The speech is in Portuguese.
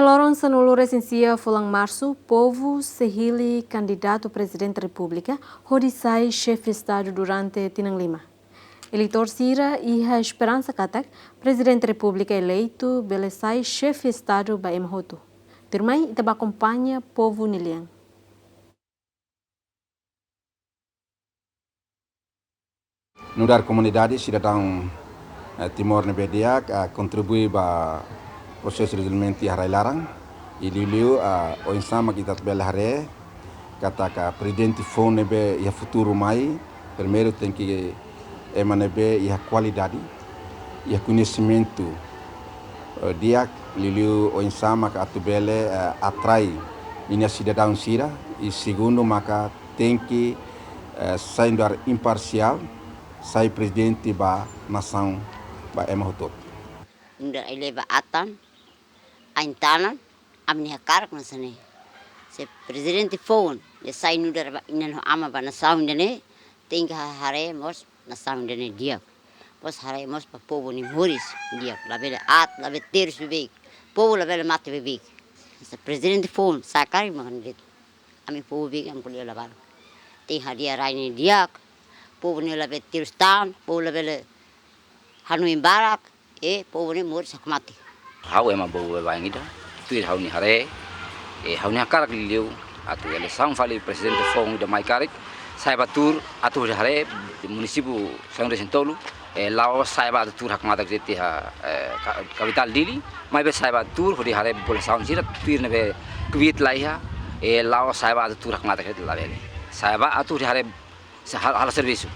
Lorong Sanulu Resensia Fulang Março, povo sehili candidato presidente da República, rodisai chefe de Estado durante Tinang Lima. Eleitor Sira e a esperança katak, presidente da República eleito, belesai chefe de Estado ba Emhoto. Termai itaba acompanha povo niliang. No dar comunidade cidadão Timor-Leste contribui para proses resolvimento harai larang iliu o insama kita bela hare kata ka presidente phone nebe ia futuro mai primeiro tem que emanebe ia qualidade ia conhecimento dia liu o insama ka atubele atrai minha cidadão sira e segundo maka tem que sair imparcial sai presidente ba nação ba Emhoto Unda eleva atan aintanan amni hakar kuna sane se presidente phone le sai nudar inan ama ba na sound ne tinga hare mos na sound ne dia pos hare mos pa povo ni moris dia la bela at la veter subik povo la bela mate bebik se presidente phone sakari makan dit ami povo big am kulia la bar ting hadia rai ni dia povo ni la veter stan povo la bela hanu imbarak povo ni moris sakmati hau ema bau ba ngida tuir hau ni hare hau ni akarak liu atu ele sang fali presidente fong de mai karik sai batur atu hare munisipu sang resentolu lao sai ba tur hak mata jeti ha kapital dili mai be sai ba tur hodi hare boleh sang sira tuir ne be kuit lai ha lao sai ba tur hak mata jeti la bele sai ba atu hare hal servisu